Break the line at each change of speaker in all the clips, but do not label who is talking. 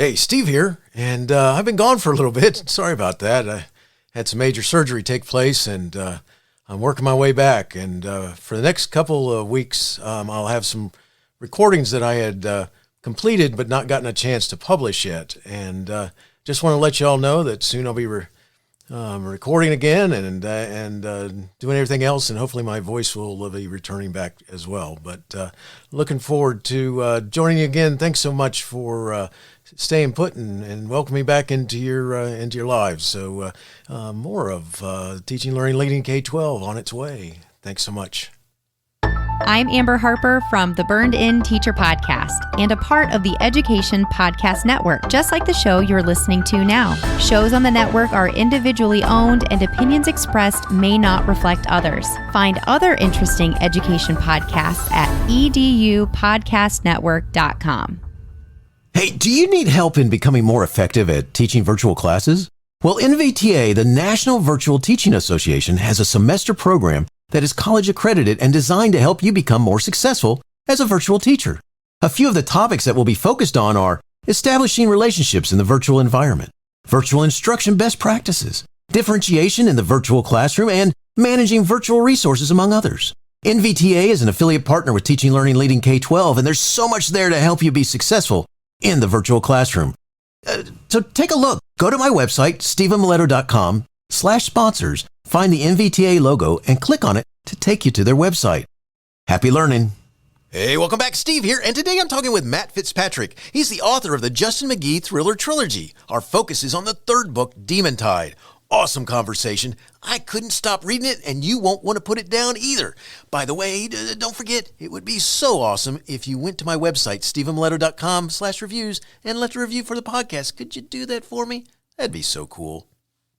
Hey, Steve here, and I've been gone for a little bit. Sorry about that. I had some major surgery take place, and I'm working my way back. And for the next couple of weeks, I'll have some recordings that I had completed but not gotten a chance to publish yet. And just want to let you all know that soon I'll be recording again and doing everything else, and hopefully my voice will be returning back as well. But looking forward to joining you again. Thanks so much for staying put and welcome me back into your lives. So more of Teaching Learning Leading K12 on its way. Thanks so much.
I'm Amber Harper from the Burned In Teacher Podcast and a part of the Education Podcast Network, just like the show you're listening to now. Shows on the network are individually owned and opinions expressed may not reflect others. Find other interesting education podcasts at edupodcastnetwork.com.
Hey, do you need help in becoming more effective at teaching virtual classes? Well, NVTA, the National Virtual Teaching Association, has a semester program that is college accredited and designed to help you become more successful as a virtual teacher. A few of the topics that will be focused on are establishing relationships in the virtual environment, virtual instruction best practices, differentiation in the virtual classroom, and managing virtual resources, among others. NVTA is an affiliate partner with Teaching Learning Leading K12, and there's so much there to help you be successful in the virtual classroom. So take a look. Go to my website, stevenmiletto.com/sponsors, find the NVTA logo, and click on it to take you to their website. Happy learning. Hey, welcome back. Steve here, and today I'm talking with Matt Fitzpatrick. He's the author of the Justin McGee thriller Trilogy. Our focus is on the third book, Demontide. Awesome conversation. I couldn't stop reading it, and you won't want to put it down either. By the way, don't forget, it would be so awesome if you went to my website, stevenmiletto.com/reviews, and left a review for the podcast. Could you do that for me? That'd be so cool.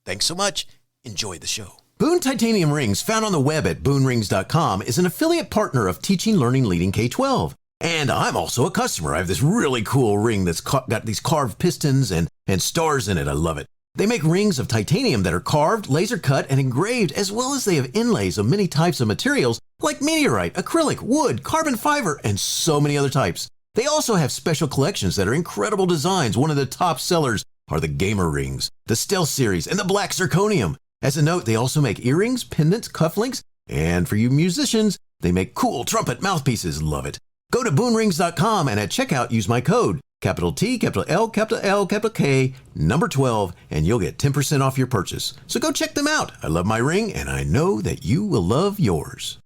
Thanks so much. Enjoy the show. Boone Titanium Rings, found on the web at boonrings.com, is an affiliate partner of Teaching Learning Leading K12. And I'm also a customer. I have this really cool ring that's got these carved pistons and stars in it. I love it. They make rings of titanium that are carved, laser cut, and engraved, as well as they have inlays of many types of materials like meteorite, acrylic, wood, carbon fiber, and so many other types. They also have special collections that are incredible designs. One of the top sellers are the Gamer Rings, the Stealth Series, and the Black Zirconium. As a note, they also make earrings, pendants, cufflinks, and for you musicians, they make cool trumpet mouthpieces. Love it. Go to boonrings.com and at checkout use my code, capital T, capital L, capital L, capital K, number 12, and you'll get 10% off your purchase. So go check them out. I love my ring, and I know that you will love yours.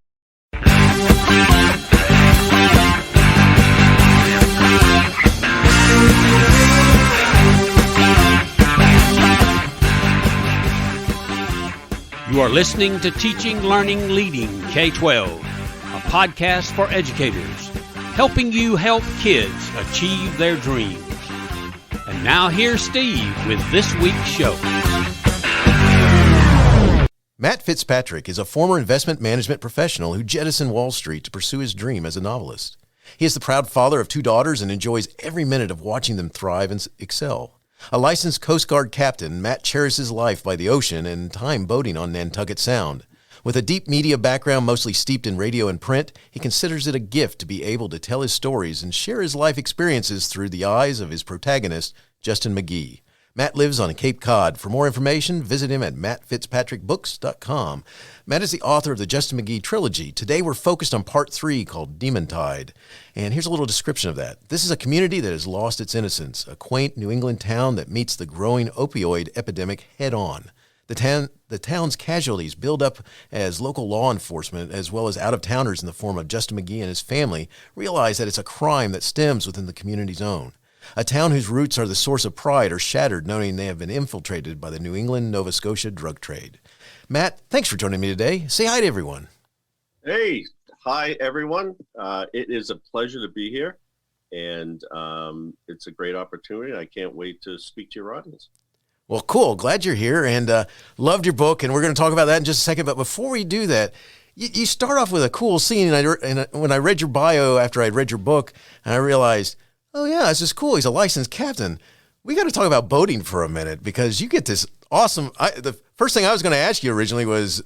You are listening to Teaching Learning Leading K12, a podcast for educators, helping you help kids achieve their dreams. And now here's Steve with this week's show.
Matt Fitzpatrick is a former investment management professional who jettisoned Wall Street to pursue his dream as a novelist. He is the proud father of 2 daughters and enjoys every minute of watching them thrive and excel. A licensed Coast Guard captain, Matt cherishes life by the ocean and time boating on Nantucket Sound. With a deep media background mostly steeped in radio and print, he considers it a gift to be able to tell his stories and share his life experiences through the eyes of his protagonist, Justin McGee. Matt lives on Cape Cod. For more information, visit him at mattfitzpatrickbooks.com. Matt is the author of the Justin McGee Trilogy. Today we're focused on part 3 called Demontide. And here's a little description of that. This is a community that has lost its innocence, a quaint New England town that meets the growing opioid epidemic head on. The town's casualties build up as local law enforcement, as well as out-of-towners in the form of Justin McGee and his family, realize that it's a crime that stems within the community's own. A town whose roots are the source of pride are shattered knowing they have been infiltrated by the New England Nova Scotia drug trade. Matt, thanks for joining me today. Say hi to everyone.
Hey, hi everyone. It is a pleasure to be here, and it's a great opportunity. I can't wait to speak to your audience.
Well, cool. Glad you're here, and loved your book, and we're going to talk about that in just a second. But before we do that, you start off with a cool scene, and when I read your bio after I'd read your book, and I realized, oh yeah, this is cool. He's a licensed captain. We got to talk about boating for a minute, because you get this awesome. The first thing I was going to ask you originally was,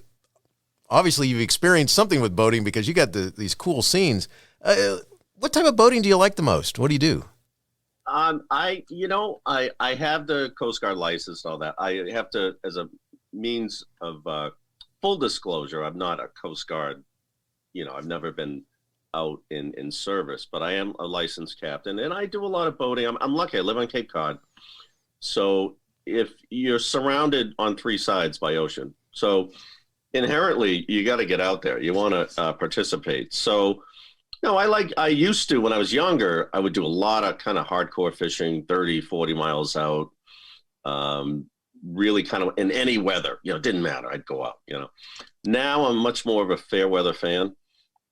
obviously you've experienced something with boating because you got these cool scenes. What type of boating do you like the most? What do you do?
I have the Coast Guard license and all that. I have to, as a means of full disclosure, I'm not a Coast Guard. I've never been out in service, but I am a licensed captain, and I do a lot of boating. I'm lucky. I live on Cape Cod, so if you're surrounded on three sides by ocean, so inherently you got to get out there. You want to participate. So no, I used to, when I was younger, I would do a lot of kind of hardcore fishing, 30, 40 miles out, really kind of in any weather, it didn't matter. I'd go out, Now I'm much more of a fair weather fan.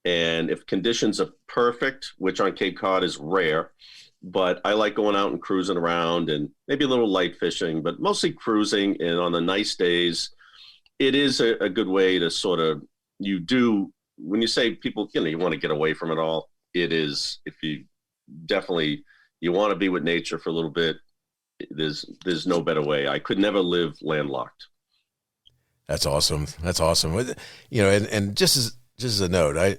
And if conditions are perfect, which on Cape Cod is rare, but I like going out and cruising around and maybe a little light fishing, but mostly cruising. And on the nice days, it is a good way to sort of, when you say people, you want to get away from it all, it is, if you want to be with nature for a little bit, there's no better way. I could never live landlocked.
That's awesome. And just as a note,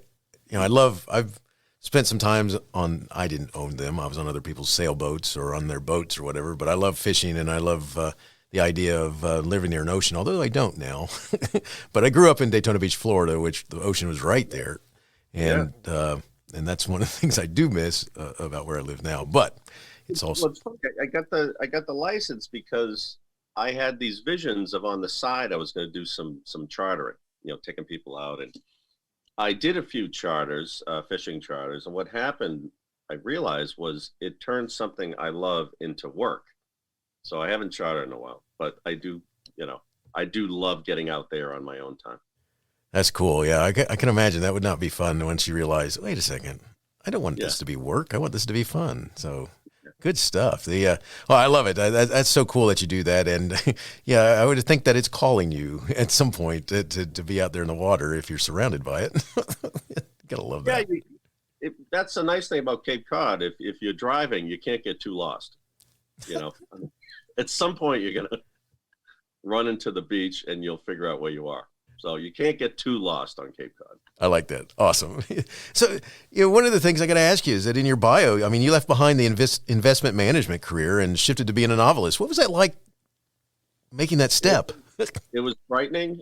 I've spent some times I didn't own them. I was on other people's sailboats or on their boats or whatever, but I love fishing and I love the idea of living near an ocean, although I don't now. But I grew up in Daytona Beach, Florida, which the ocean was right there. And that's one of the things I do miss about where I live now. But it's also...
Well, it's funny. I got the license because I had these visions of on the side I was going to do some chartering, taking people out. And I did a few charters, fishing charters. And what happened, I realized, was it turned something I love into work. So I haven't chartered in a while, but I do love getting out there on my own time.
That's cool. Yeah, I can imagine that would not be fun once you realize, wait a second, I don't want this to be work. I want this to be fun. So good stuff. I love it. That's so cool that you do that. And I would think that it's calling you at some point to be out there in the water if you're surrounded by it. Gotta love that.
Yeah, that's the nice thing about Cape Cod. If you're driving, you can't get too lost. At some point you're gonna run into the beach and you'll figure out where you are. So you can't get too lost on Cape Cod.
I like that. Awesome. So, one of the things I got to ask you is that in your bio, you left behind the investment management career and shifted to being a novelist. What was that like, making that step?
It was frightening.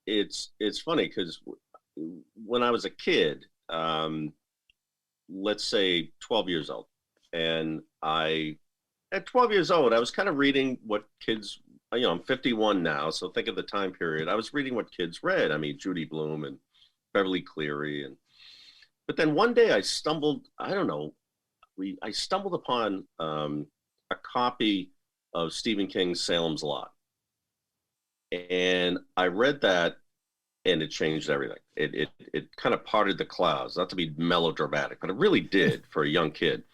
It's funny because when I was a kid, let's say 12 years old, and at 12 years old, I was kind of reading what kids, I'm 51 now, so think of the time period. I was reading what kids read. Judy Blume and Beverly Cleary. But then one day I stumbled upon a copy of Stephen King's Salem's Lot. And I read that and it changed everything. It kind of parted the clouds, not to be melodramatic, but it really did for a young kid.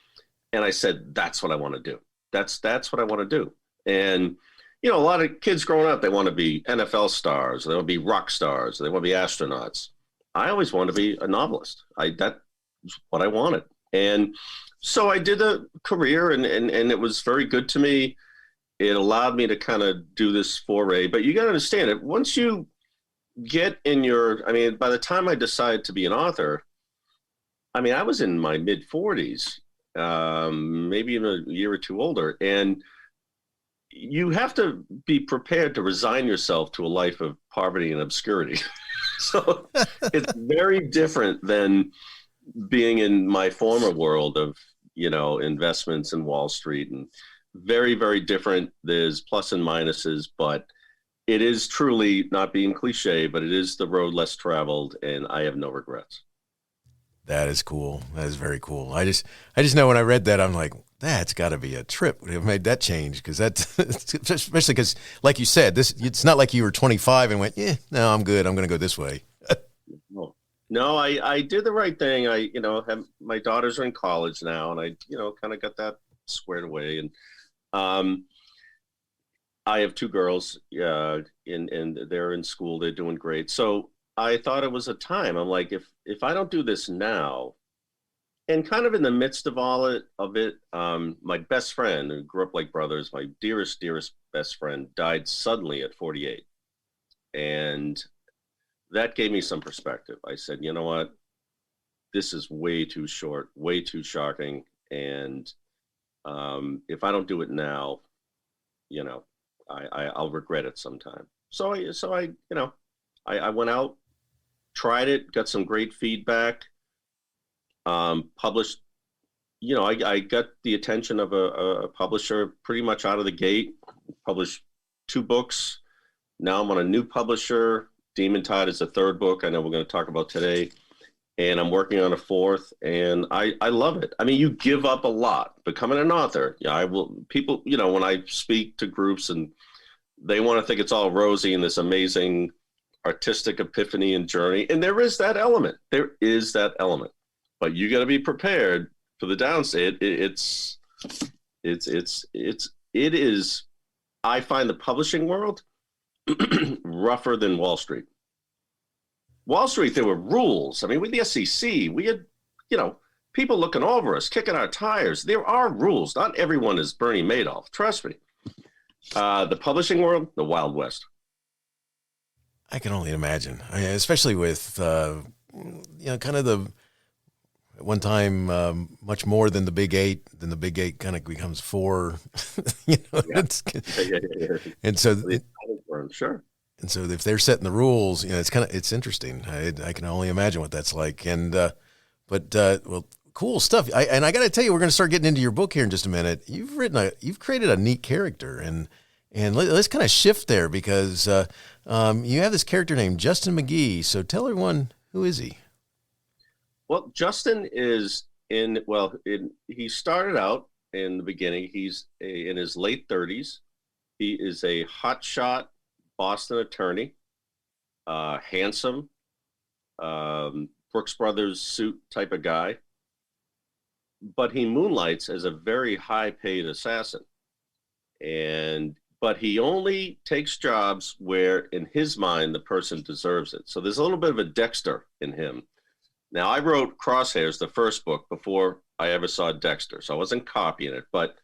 And I said, that's what I want to do. That's what I want to do. And a lot of kids growing up, they want to be NFL stars, they want to be rock stars, they want to be astronauts. I always wanted to be a novelist. That's what I wanted. And so I did a career and it was very good to me. It allowed me to kind of do this foray, but you got to understand it. Once you get in by the time I decided to be an author, I was in my mid 40s, maybe even a year or two older. And you have to be prepared to resign yourself to a life of poverty and obscurity. So it's very different than being in my former world of, investments in Wall Street, and very, very different. There's plus and minuses, but it is truly, not being cliche, but it is the road less traveled, and I have no regrets.
That is cool. That is very cool. I just know when I read that, I'm like, that's got to be a trip to have made that change, because especially because, like you said, it's not like you were 25 and went, no, I'm good. I'm going to go this way.
No, I did the right thing. I have, my daughters are in college now, and I kind of got that squared away. And I have two girls, and they're in school. They're doing great. So I thought it was a time. I'm like, if I don't do this now, and kind of in the midst of all of it, my best friend, who grew up like brothers, my dearest best friend, died suddenly at 48. And that gave me some perspective. I said, you know what? This is way too short, way too shocking. And If I don't do it now, I'll regret it sometime. So I went out, tried it, got some great feedback, published. I got the attention of a publisher pretty much out of the gate. Published 2 books. Now I'm on a new publisher. Demon Tide is the 3rd book I know we're going to talk about today. And I'm working on a 4th, and I love it. I mean, you give up a lot becoming an author. People, when I speak to groups and they want to think it's all rosy and this amazing artistic epiphany and journey. And there is that element. But you got to be prepared for the downside. It is, I find the publishing world rougher than Wall Street. Wall Street, there were rules. I mean, with the SEC, we had, people looking over us, kicking our tires. There are rules. Not everyone is Bernie Madoff. Trust me. The publishing world, the Wild West.
I can only imagine, especially with, kind of the, at one time, much more than the Big Eight, then the Big Eight kind of becomes 4,
Yeah.
And so,
sure.
And so if they're setting the rules, it's interesting. I can only imagine what that's like. And, well, cool stuff. I got to tell you, we're going to start getting into your book here in just a minute. You've created a neat character, and let's kind of shift there because, you have this character named Justin McGee. So tell everyone, who is he?
Well, Justin is he started out in the beginning. He's in his late 30s. He is a hotshot Boston attorney, handsome, Brooks Brothers suit type of guy, but he moonlights as a very high-paid assassin. But he only takes jobs where, in his mind, the person deserves it. So there's a little bit of a Dexter in him. Now, I wrote Crosshairs, the first book, before I ever saw Dexter, so I wasn't copying it, but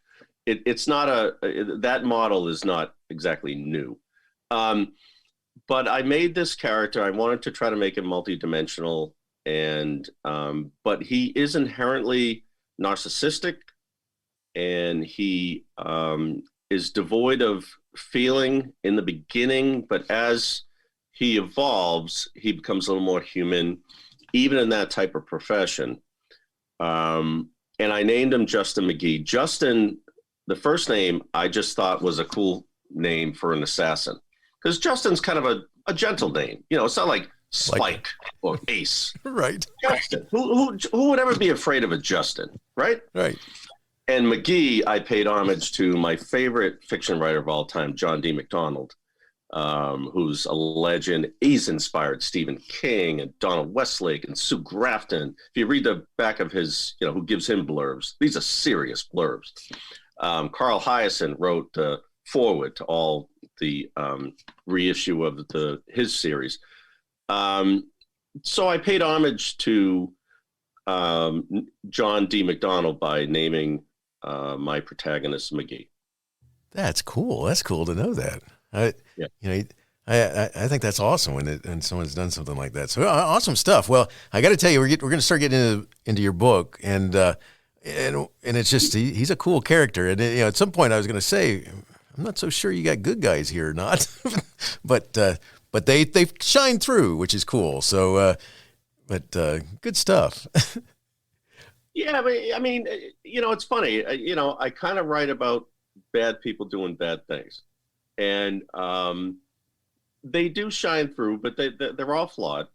it's not that model is not exactly new. But I made this character. I wanted to try to make him multidimensional, but he is inherently narcissistic, and he is devoid of feeling in the beginning, but as he evolves, he becomes a little more human, even in that type of profession. And I named him Justin McGee. Justin, the first name, I just thought was a cool name for an assassin, because Justin's kind of a gentle name. It's not like Spike or Ace.
Right.
Justin. Who would ever be afraid of a Justin, right?
Right.
And McGee, I paid homage to my favorite fiction writer of all time, John D. MacDonald, who's a legend. He's inspired Stephen King and Donald Westlake and Sue Grafton. If you read the back of his, who gives him blurbs, these are serious blurbs. Carl Hyacin wrote forward to all the reissue of his series. So I paid homage to John D. MacDonald by naming my protagonist McGee.
That's cool. That's cool to know that. I think that's awesome when someone's done something like that. So awesome stuff. Well, I got to tell you, we're going to start getting into your book, and it's just he's a cool character. And at some point, I was going to say, I'm not so sure you got good guys here or not, but they shine through, which is cool. So, good stuff.
Yeah, but I mean, it's funny. I kind of write about bad people doing bad things, and they do shine through, but they're all flawed,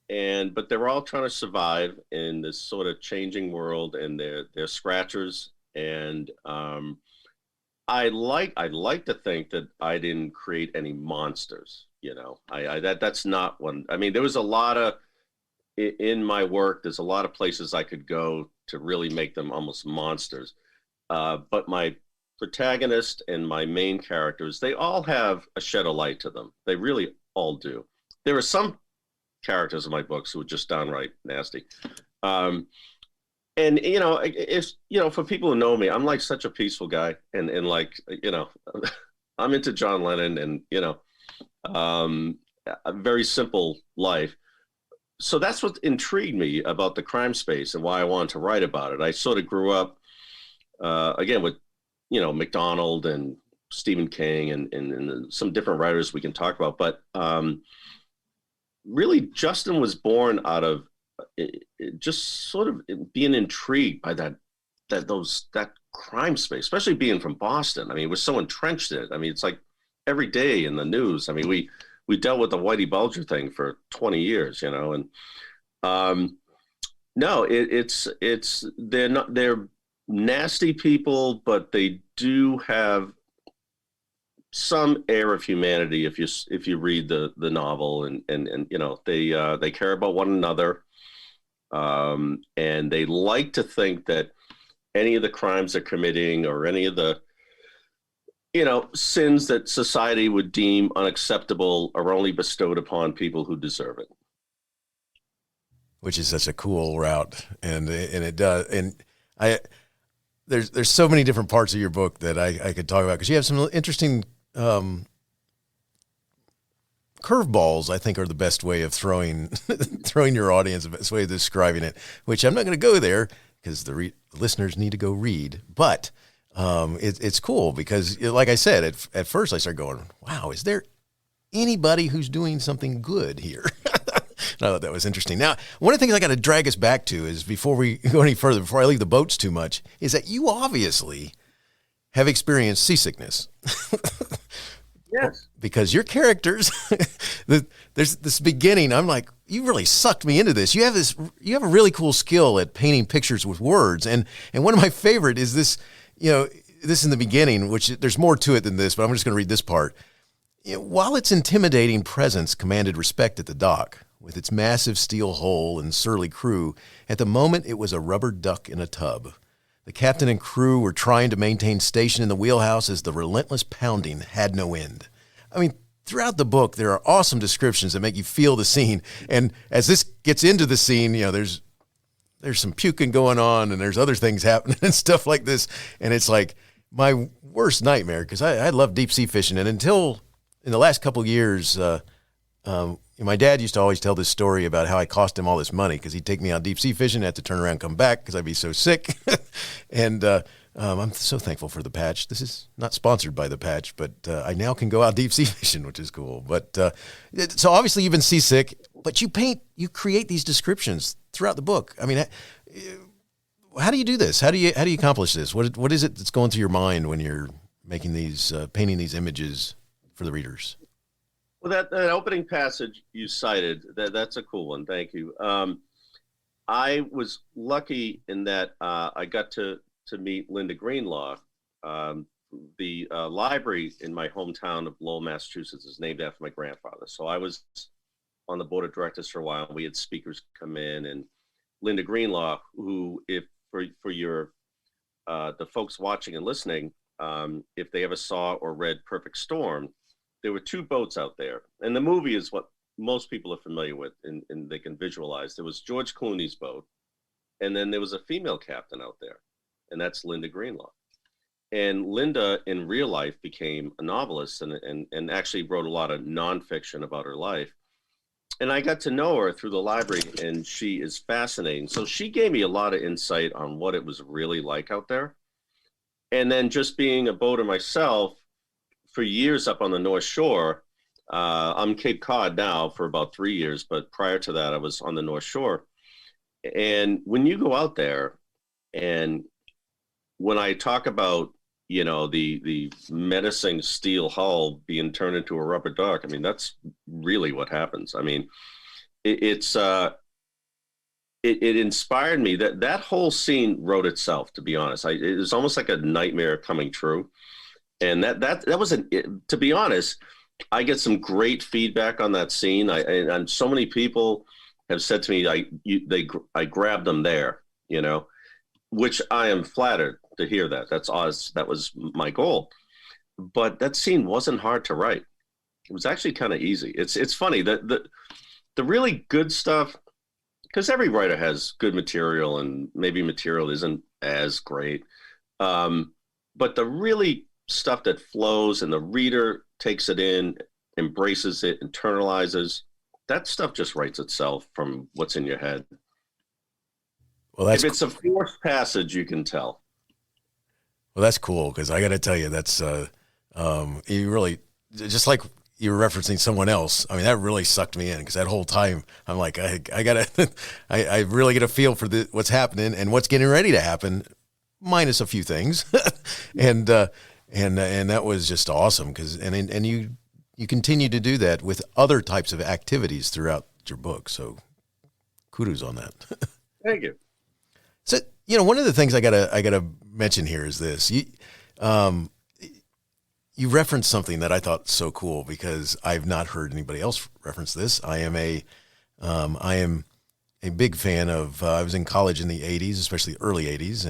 but they're all trying to survive in this sort of changing world, and they're scratchers. And I like to think that I didn't create any monsters. That's not one. I mean, there was a lot of in my work. There's a lot of places I could go to really make them almost monsters. But my protagonist and my main characters, they all have a shed of light to them. They really all do. There are some characters in my books who are just downright nasty. And if for people who know me, I'm like such a peaceful guy, and I'm into John Lennon, and a very simple life. So that's what intrigued me about the crime space and why I wanted to write about it. I sort of grew up again, with, McDonald and Stephen King and some different writers we can talk about. But really, Justin was born out of just sort of being intrigued by that crime space, especially being from Boston. I mean, it was so entrenched in it. I mean, it's like every day in the news. I mean, we dealt with the Whitey Bulger thing for 20 years, and no, they're nasty people, but they do have some air of humanity if you read the novel, and they care about one another, and they like to think that any of the crimes they're committing or any of the sins that society would deem unacceptable are only bestowed upon people who deserve it.
Which is such a cool route, and it does. And there's so many different parts of your book that I could talk about, because you have some interesting curveballs, I think, are the best way of throwing your audience, the best way of describing it, which I'm not going to go there because the listeners need to go read. But it's cool because, like I said, at first I started going, wow, is there anybody who's doing something good here? And I thought that was interesting. Now, one of the things I got to drag us back to is, before we go any further, before I leave the boats too much, is that you obviously have experienced seasickness.
Yes.
Because your characters, there's this beginning, I'm like, you really sucked me into this. You have a really cool skill at painting pictures with words. And one of my favorite is this, this in the beginning, which there's more to it than this, but I'm just going to read this part. While its intimidating presence commanded respect at the dock, with its massive steel hull and surly crew, at the moment it was a rubber duck in a tub. The captain and crew were trying to maintain station in the wheelhouse as the relentless pounding had no end. I mean, throughout the book, there are awesome descriptions that make you feel the scene. And as this gets into the scene, there's some puking going on, and there's other things happening and stuff like this. And it's like my worst nightmare, because I love deep sea fishing. And until in the last couple of years, my dad used to always tell this story about how I cost him all this money, because he'd take me out deep sea fishing and have to turn around and come back because I'd be so sick. And I'm so thankful for the patch. This is not sponsored by the patch, but I now can go out deep sea fishing, which is cool. But so obviously you've been seasick, but you create these descriptions throughout the book. I mean, how do you do this? How do you accomplish this? What is it that's going through your mind when you're making these, painting these images for the readers?
Well, that opening passage you cited, that's a cool one. Thank you. I was lucky in that I got to meet Linda Greenlaw. The library in my hometown of Lowell, Massachusetts is named after my grandfather. So I was on the board of directors for a while. We had speakers come in, and Linda Greenlaw, who, if for your the folks watching and listening, if they ever saw or read Perfect Storm, there were two boats out there, and the movie is what most people are familiar with, and they can visualize. There was George Clooney's boat, and then there was a female captain out there, and that's Linda Greenlaw. And Linda, in real life, became a novelist and actually wrote a lot of nonfiction about her life. And I got to know her through the library, and she is fascinating. So she gave me a lot of insight on what it was really like out there. And then, just being a boater myself, for years up on the North Shore, I'm Cape Cod now for about 3 years, but prior to that, I was on the North Shore. And when you go out there, and when I talk about, the menacing steel hull being turned into a rubber duck, I mean, that's really what happens. I mean, it inspired me. That whole scene wrote itself, to be honest. It was almost like a nightmare coming true. And that was to be honest, I get some great feedback on that scene. And so many people have said to me, I grabbed them there, which I am flattered to hear that. That was my goal. But that scene wasn't hard to write. It was actually kind of easy. It's funny that the really good stuff, because every writer has good material and maybe material isn't as great. But the really stuff that flows and the reader takes it in, embraces it, internalizes, that stuff just writes itself from what's in your head. Well, if it's a forced passage, you can tell.
Well, that's cool, because I got to tell you, that's you really, just like you were referencing someone else. I mean, that really sucked me in, because that whole time I'm like, I gotta, I really get a feel for what's happening and what's getting ready to happen, minus a few things, and that was just awesome, because and you continue to do that with other types of activities throughout your book. So kudos on that.
Thank you.
So, one of the things I gotta mention here is this. You referenced something that I thought so cool, because I've not heard anybody else reference this. I am a big fan of, I was in college in the 80s, especially early 80s,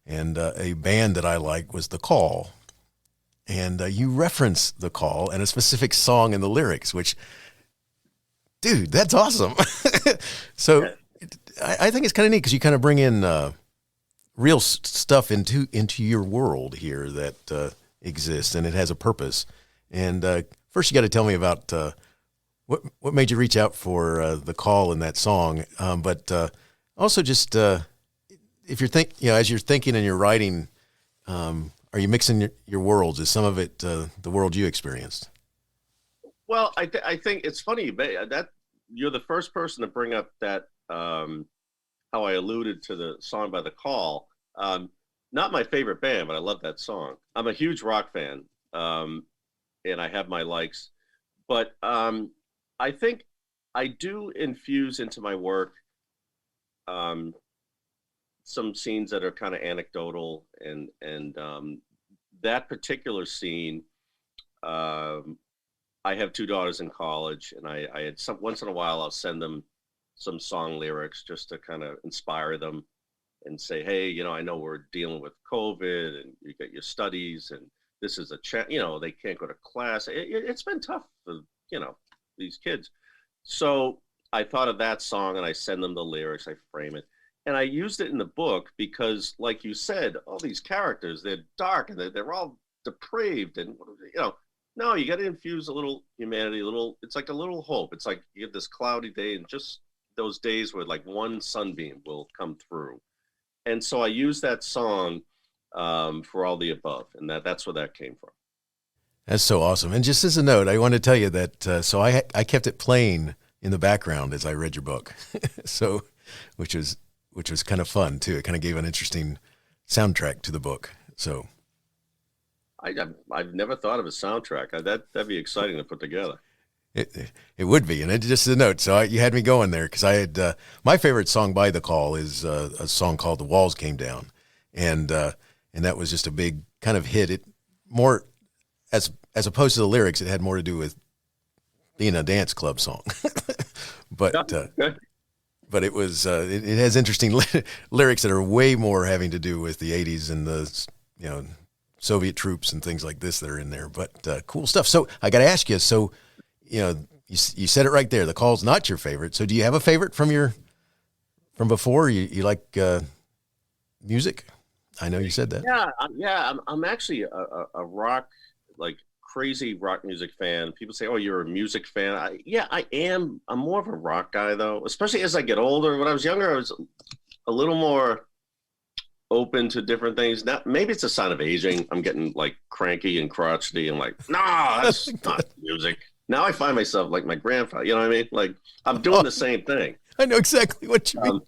and a band that I liked was The Call. And you reference The Call and a specific song in the lyrics, which, dude, that's awesome. So I think it's kind of neat, because you kind of bring in real stuff into your world here that exists, and it has a purpose. And first, you got to tell me about what made you reach out for The Call in that song, but also just if you're as you're thinking and you're writing, are you mixing your worlds? Is some of it the world you experienced?
Well, I think it's funny that you're the first person to bring up that, how I alluded to the song by The Call. Not my favorite band, but I love that song. I'm a huge rock fan, and I have my likes. But I think I do infuse into my work some scenes that are kind of anecdotal, and that particular scene. I have two daughters in college, and I had once in a while I'll send them some song lyrics just to kind of inspire them and say, hey, I know we're dealing with COVID, and you get your studies, and this is they can't go to class. It's been tough for, these kids. So I thought of that song, and I send them the lyrics, I frame it. And I used it in the book because, like you said, all these characters, they're dark, and they're all depraved, and, no, you got to infuse a little humanity, it's like a little hope. It's like you get this cloudy day, and just those days where like one sunbeam will come through. And so I used that song for all the above, and that's where that came from.
That's so awesome. And just as a note, I want to tell you that, so I kept it playing in the background as I read your book. So, which was kind of fun too. It kind of gave an interesting soundtrack to the book. So
I've never thought of a soundtrack. That'd be exciting to put together.
It would be, and it just a note. So you had me going there, because I had my favorite song by The Call is a song called "The Walls Came Down," and that was just a big kind of hit. It more as opposed to the lyrics, it had more to do with being a dance club song, but it was it has interesting lyrics that are way more having to do with the 80s and the Soviet troops and things like this that are in there. But cool stuff. So I got to ask you. So you said it right there. The Call's not your favorite. So do you have a favorite from before? You like music? I know you said that.
Yeah. I'm actually a rock, like crazy rock music fan. People say, "Oh, you're a music fan." I am. I'm more of a rock guy, though. Especially as I get older. When I was younger, I was a little more open to different things. Now, maybe it's a sign of aging. I'm getting like cranky and crotchety, and like, nah, that's not music. Now I find myself like my grandfather. You know what I mean? Like I'm doing the same thing.
I know exactly what you mean.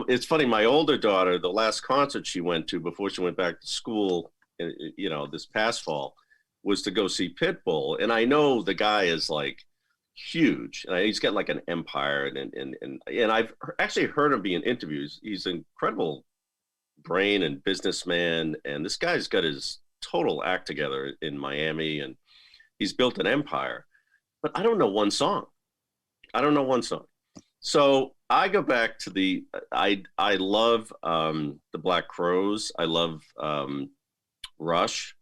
It's funny. My older daughter, the last concert she went to before she went back to school, this past fall, was to go see Pitbull. And I know the guy is like huge, and he's got like an empire, and I've actually heard him be in interviews. He's an incredible brain and businessman, and this guy's got his total act together in Miami, and he's built an empire. But I don't know one song. So I go back to I love the Black Crowes. I love Rush.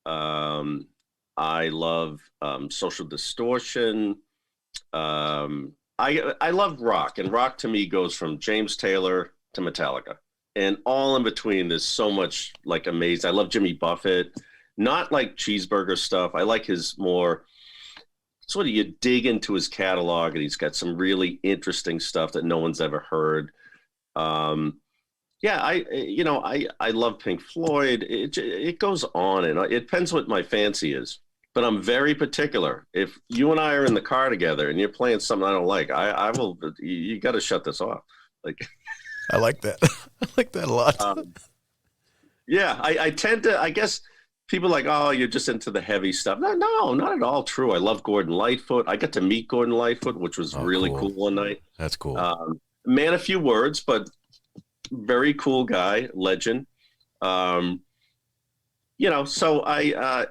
I love Social Distortion. I love rock, and rock to me goes from James Taylor to Metallica, and all in between. There's so much like amazing. I love Jimmy Buffett, not like cheeseburger stuff. I like his more sort of, you dig into his catalog, and he's got some really interesting stuff that no one's ever heard. Yeah, I love Pink Floyd. It goes on, and it depends what my fancy is. But I'm very particular. If you and I are in the car together and you're playing something I don't like, I will. You got to shut this off. Like,
I like that. I like that a lot.
Yeah, I tend to. I guess people are like, oh, you're just into the heavy stuff. No, not at all true. I love Gordon Lightfoot. I got to meet Gordon Lightfoot, which was really cool one night.
That's cool.
Man, a few words, but very cool guy, legend. So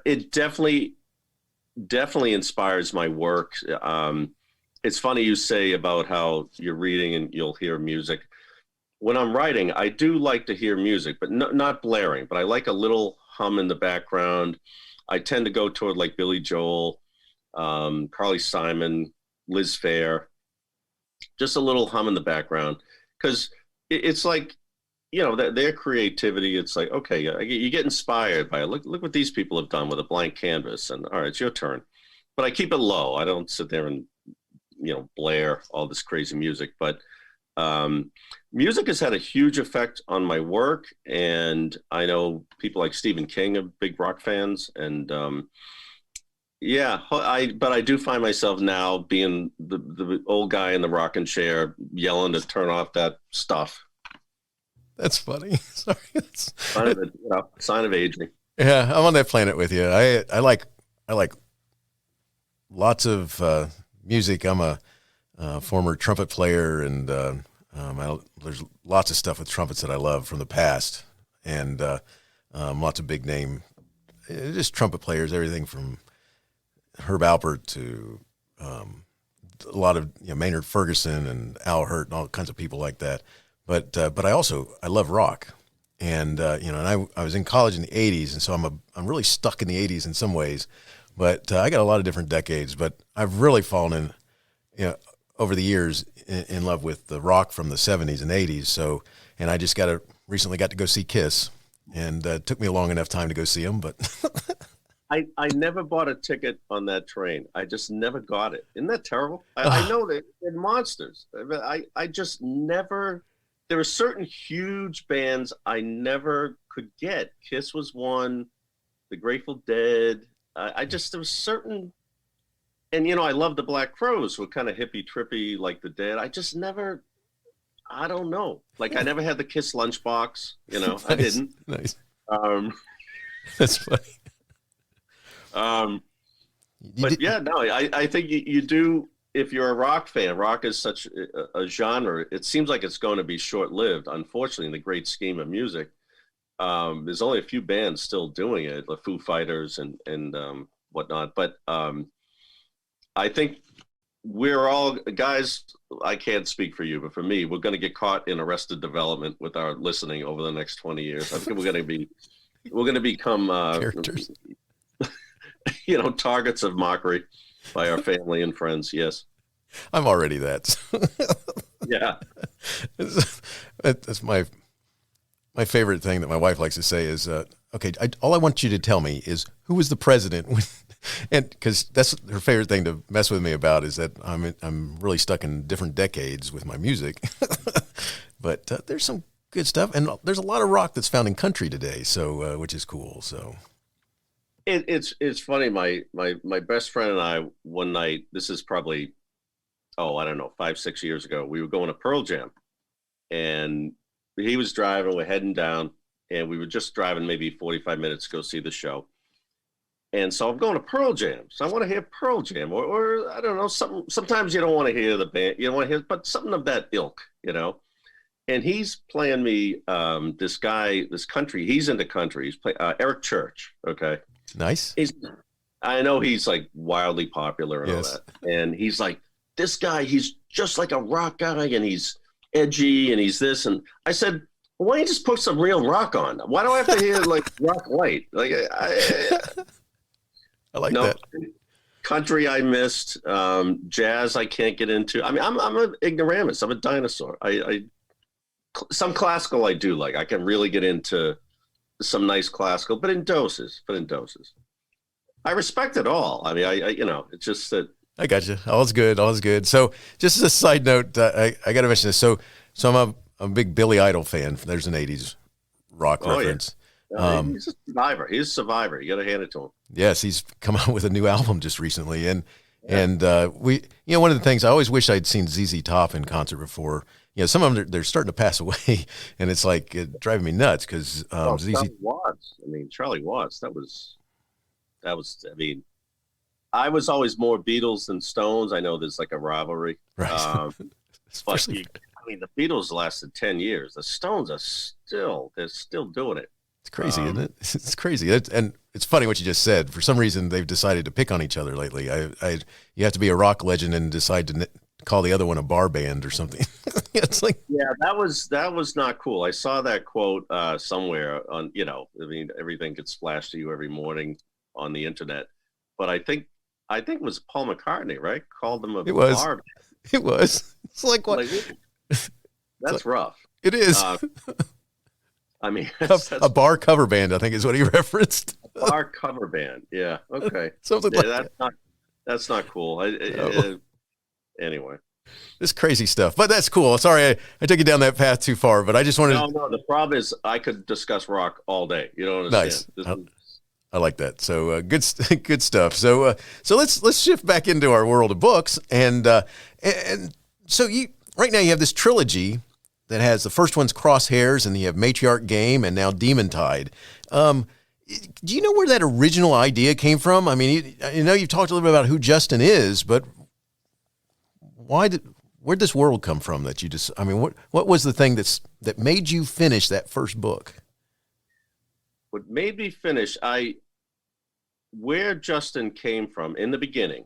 it definitely inspires my work. It's funny you say about how you're reading and you'll hear music. When I'm writing, I do like to hear music, but not blaring, but I like a little hum in the background. I tend to go toward like Billy Joel, Carly Simon, Liz Phair, just a little hum in the background. Because it's like, their creativity. It's like, okay, you get inspired by it. Look what these people have done with a blank canvas. And all right, it's your turn. But I keep it low. I don't sit there and, blare all this crazy music. But music has had a huge effect on my work. And I know people like Stephen King are big rock fans. And but I do find myself now being the old guy in the rocking chair yelling to turn off that stuff.
That's funny. Sorry.
Sign of aging.
Yeah, I'm on that planet with you. I like lots of music. I'm a former trumpet player, and there's lots of stuff with trumpets that I love from the past, and lots of big name, just trumpet players. Everything from Herb Alpert to a lot of Maynard Ferguson and Al Hurt and all kinds of people like that. But I love rock, and and I was in college in the '80s, and so I'm really stuck in the '80s in some ways. But I got a lot of different decades. But I've really fallen in, over the years, in love with the rock from the '70s and '80s. So, and I just recently got to go see Kiss, and it took me a long enough time to go see them. But
I never bought a ticket on that train. I just never got it. Isn't that terrible? I know they're monsters, but I just never. There are certain huge bands I never could get. Kiss was one, the Grateful Dead. There was certain, and I love the Black Crowes, who were kind of hippie trippy like the Dead. I just never, I don't know. Like I never had the Kiss lunchbox,
Nice.
I didn't.
Nice. That's funny.
I think you do. If you're a rock fan, rock is such a genre. It seems like it's going to be short-lived. Unfortunately, in the great scheme of music, there's only a few bands still doing it, the Foo Fighters and whatnot. But I think we're all guys. I can't speak for you, but for me, we're going to get caught in Arrested Development with our listening over the next 20 years. I think we're going to become
Characters.
Targets of mockery by our family and friends. Yes.
I'm already that.
Yeah.
That's my favorite thing that my wife likes to say is, okay, all I want you to tell me is who was the president when, and because that's her favorite thing to mess with me about is that I'm really stuck in different decades with my music. But there's some good stuff, and there's a lot of rock that's found in country today, so which is cool. So
it's funny. My best friend and I one night. This is probably I don't know 5-6 years ago. We were going to Pearl Jam, and he was driving. We're heading down, and we were just driving maybe 45 minutes to go see the show. And so I'm going to Pearl Jam. So I want to hear Pearl Jam, or I don't know, something. Sometimes you don't want to hear the band, you don't want to hear, but something of that ilk, And he's playing me this country. He's into country. He's playing Eric Church. Okay,
nice.
I know he's like wildly popular and all that. And he's like, this guy, he's just like a rock guy, and he's edgy, and he's this. And I said, well, why don't you just put some real rock on? Why do I have to hear like rock light? Like
I like that.
Country I missed, jazz I can't get into. I mean, I'm an ignoramus. I'm a dinosaur. Some classical I do like. I can really get into some nice classical, but in doses. I respect it all. I mean, it's just that. I
got you. All is good. So, just as a side note, I got to mention this. So I'm a big Billy Idol fan. There's an 80s rock reference.
Yeah. He's a survivor. He's a survivor. You got to hand it to him.
Yes, he's come out with a new album just recently. And we, one of the things I always wish I'd seen ZZ Top in concert before. Some of them, they're starting to pass away, and it's like driving me nuts because
Charlie Watts. Charlie Watts, that was, I was always more Beatles than Stones. I know there's like a rivalry.
Right.
But the Beatles lasted 10 years. The Stones they're still doing it.
It's crazy, isn't it? It's crazy. And it's funny what you just said. For some reason, they've decided to pick on each other lately. You have to be a rock legend and decide to call the other one a bar band or something. It's like,
yeah, that was not cool. I saw that quote somewhere on, everything gets flashed to you every morning on the internet. But I think it was Paul McCartney, right? Called them a bar band.
It was. It's like what?
That's rough.
It is. A bar cover band, I think is what he referenced.
A bar cover band. Yeah. Okay.
Something like that.
That's not cool. Anyway.
This crazy stuff, but that's cool. Sorry, I took you down that path too far, but I just wanted
No, the problem is I could discuss rock all day. You don't understand.
Nice. I like that. So good stuff. So let's shift back into our world of books, and so right now you have this trilogy that has the first one's Crosshairs, and you have Matriarch Game, and now Demon Tide. Do you know where that original idea came from? You've talked a little bit about who Justin is, but where'd this world come from that you just? What was the thing that made you finish that first book?
What made me finish, where Justin came from in the beginning,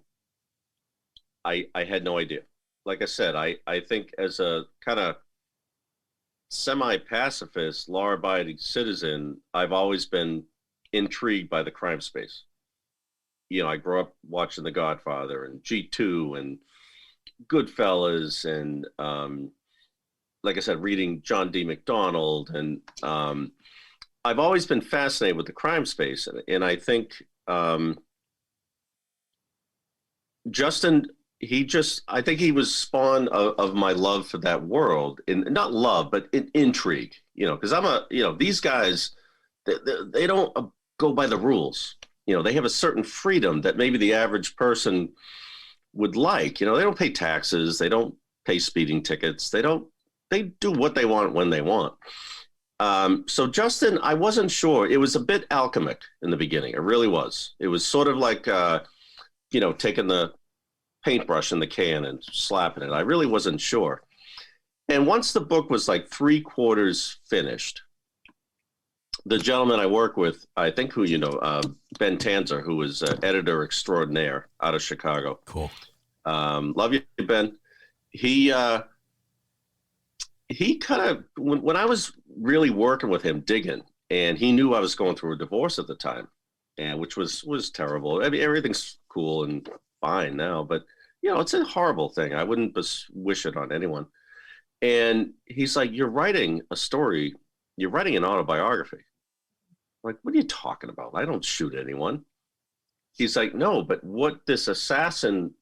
I had no idea. Like I said, I think as a kind of semi-pacifist, law-abiding citizen, I've always been intrigued by the crime space. I grew up watching The Godfather and G2 and Goodfellas and, like I said, reading John D. McDonald. And I've always been fascinated with the crime space. And I think Justin, I think he was spawned of my love for that world, not love, but intrigue, because these guys, they don't go by the rules. They have a certain freedom that maybe the average person would like. They don't pay taxes. They don't pay speeding tickets. They do what they want when they want. So Justin, I wasn't sure. It was a bit alchemic in the beginning. It really was. It was sort of like, taking the paintbrush in the can and slapping it. I really wasn't sure. And once the book was like 3/4 finished, the gentleman I work with, I think who Ben Tanzer, who was editor extraordinaire out of Chicago.
Cool.
Love you, Ben. He kind of, when I was really working with him, digging, and he knew I was going through a divorce at the time, and which was terrible. Everything's cool and fine now, but it's a horrible thing. I wouldn't wish it on anyone. And he's like, "You're writing a story. You're writing an autobiography." I'm like, "What are you talking about? I don't shoot anyone." He's like, "No, but what this assassin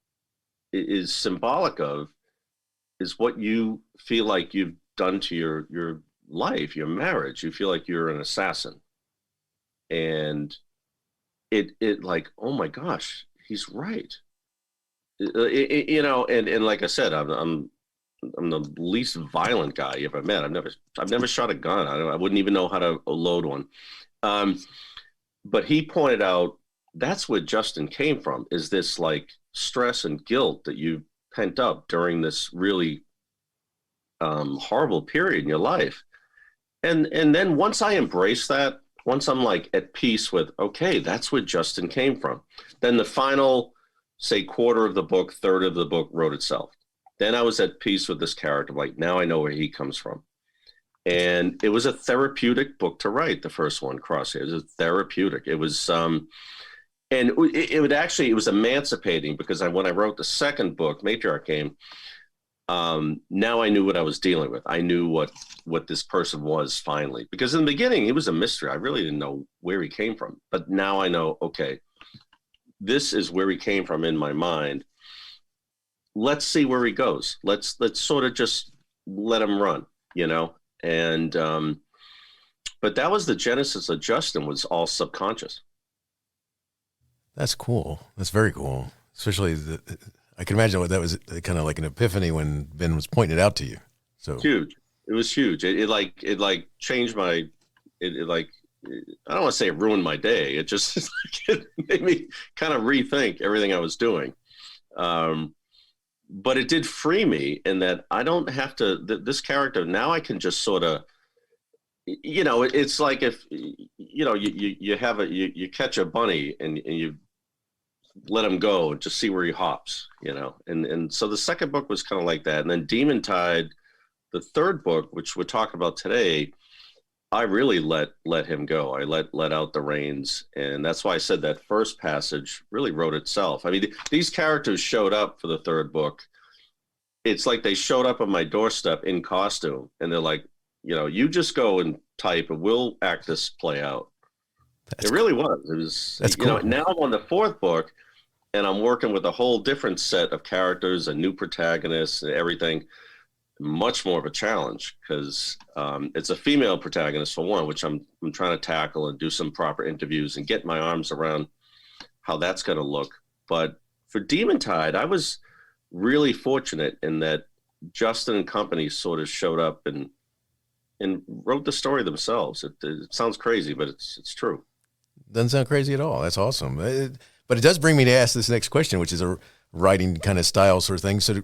is symbolic of is what you feel like you've done to your life, your marriage. You feel like you're an assassin." And it like, oh my gosh, he's right. And like I said, I'm the least violent guy you ever met. I've never shot a gun. I wouldn't even know how to load one. But he pointed out that's where Justin came from, is this like stress and guilt that you pent up during this really horrible period in your life. And then once I embrace that, once I'm like at peace with, okay, that's where Justin came from, then the final, say, 1/4 of the book, 1/3 of the book wrote itself. Then I was at peace with this character. Like, now I know where he comes from. And it was a therapeutic book to write, the first one, Crosshairs. It was therapeutic. It was, and it was emancipating, because when I wrote the second book, Matriarch Game, now I knew what I was dealing with. I knew what this person was finally, because in the beginning, he was a mystery. I really didn't know where he came from. But now I know, okay, this is where he came from in my mind. Let's see where he goes. Let's sort of just let him run. and but that was the genesis of Justin, was all subconscious.
That's cool. That's very cool. Especially I can imagine what that was, kind of like an epiphany when Ben was pointing it out to you. So
huge. It was huge. It changed my, I don't want to say it ruined my day. It just it made me kind of rethink everything I was doing. But it did free me in that I don't have to, this character, now I can just sort of, it's like if, you catch a bunny and you let him go and just see where he hops, and so the second book was kind of like that. And then Demon Tide, the third book, which we're talking about today, I really let him go. I let out the reins. And that's why I said that first passage really wrote itself. I mean, these characters showed up for the third book. It's like they showed up on my doorstep in costume, and they're like, you just go and type and we'll act this play out. It really was. It was,
that's cool.
Now I'm on the fourth book and I'm working with a whole different set of characters, a new protagonist and everything. Much more of a challenge because it's a female protagonist for one, which I'm trying to tackle and do some proper interviews and get my arms around how that's going to look. But for Demon Tide, I was really fortunate in that Justin and company sort of showed up and wrote the story themselves. It sounds crazy, but it's true.
Doesn't sound crazy at all. That's awesome. But it does bring me to ask this next question, which is a writing kind of style sort of thing. So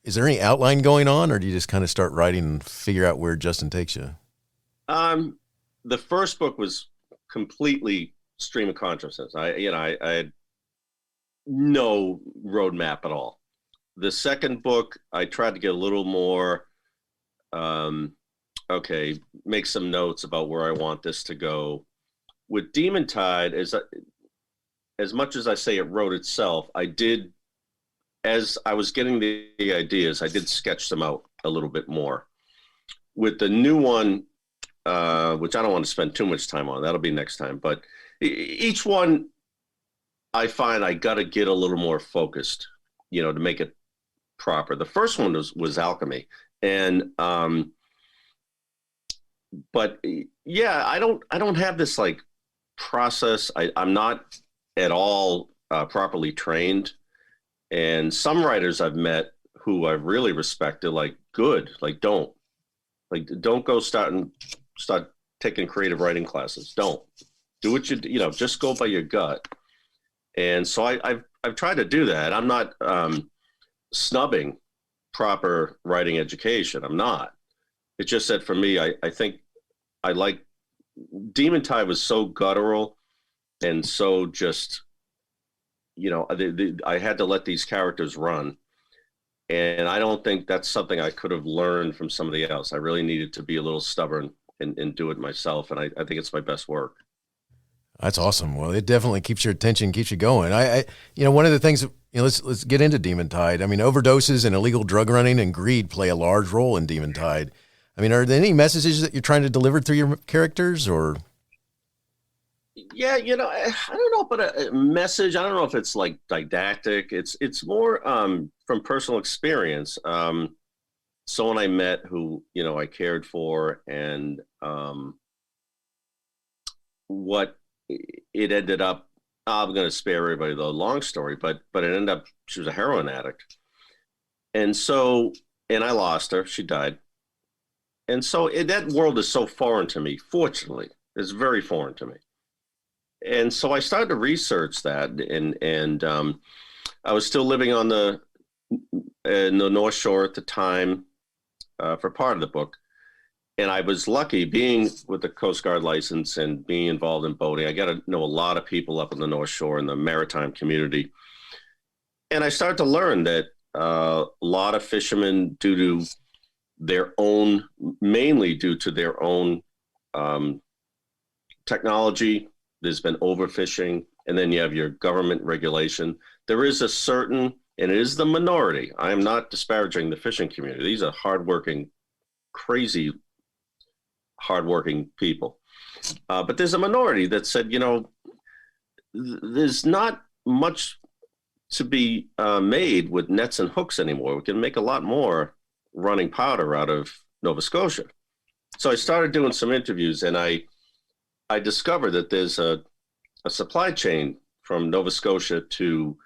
is there any outline going on, or do you just kind of start writing and figure out where Justin takes you?
The first book was completely stream of consciousness. I had no roadmap at all. The second book, I tried to get a little more, make some notes about where I want this to go. With Demon Tide, as much as I say it wrote itself, I did, as I was getting the ideas, I did sketch them out a little bit more. With the new one, which I don't want to spend too much time on, that'll be next time, but each one, I find I got to get a little more focused, to make it proper. The first one was alchemy. And, but yeah, I don't have this like process. I'm not at all properly trained. And some writers I've met who I've really respected, don't go start taking creative writing classes. Don't do what just go by your gut. And so I've tried to do that. I'm not snubbing proper writing education. I'm not. It's just that for me, I think I like Demon Tide was so guttural and so just, I had to let these characters run. And I don't think that's something I could have learned from somebody else. I really needed to be a little stubborn and do it myself. And I think it's my best work.
That's awesome. Well, it definitely keeps your attention, keeps you going. One of the things, let's get into Demon Tide. I mean, overdoses and illegal drug running and greed play a large role in Demon Tide. I mean, are there any messages that you're trying to deliver through your characters, or?
Yeah, I don't know, but a message, I don't know if it's like didactic. It's more from personal experience. Someone I met who, I cared for, and what it ended up, I'm going to spare everybody the long story, but it ended up, she was a heroin addict. And I lost her, she died. And so that world is so foreign to me, fortunately. It's very foreign to me. And so I started to research that, and I was still living on in the North Shore at the time for part of the book. And I was lucky being with the Coast Guard license and being involved in boating. I got to know a lot of people up in the North Shore in the maritime community. And I started to learn that a lot of fishermen, mainly due to their own technology, there's been overfishing, and then you have your government regulation. There is a certain, and it is the minority. I am not disparaging the fishing community. These are hardworking, crazy, hardworking people. But there's a minority that said, there's not much to be made with nets and hooks anymore. We can make a lot more running powder out of Nova Scotia. So I started doing some interviews, and I discovered that there's a supply chain from Nova Scotia to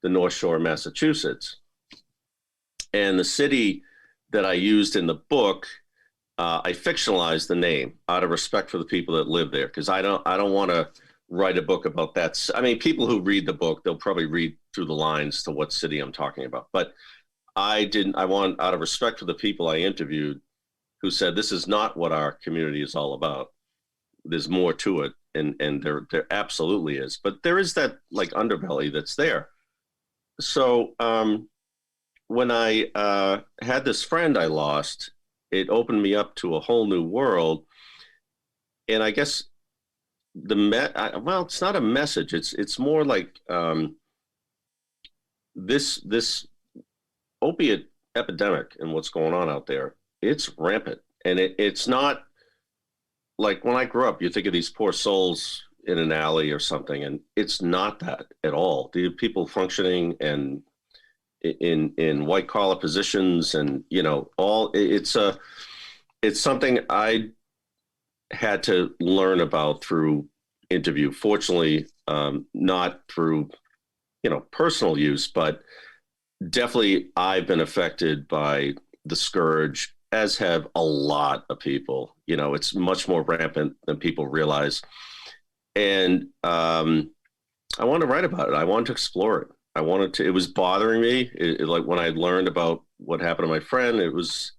the North Shore of Massachusetts. And the city that I used in the book, I fictionalized the name out of respect for the people that live there, because I don't want to write a book about that. I mean, people who read the book, they'll probably read through the lines to what city I'm talking about. But I want, out of respect for the people I interviewed, who said, this is not what our community is all about. There's more to it. And there absolutely is. But there is that like underbelly that's there. So when I had this friend I lost, it opened me up to a whole new world. And I guess well, it's not a message. It's more like this opiate epidemic and what's going on out there. It's rampant, and it's not like when I grew up, you think of these poor souls in an alley or something, and it's not that at all. The people functioning and in white collar positions, and it's something I had to learn about through interview. Fortunately, not through personal use, but definitely I've been affected by the scourge, as have a lot of people. It's much more rampant than people realize. And I wanted to write about it. I wanted to explore it. It was bothering me. Like when I learned about what happened to my friend, it was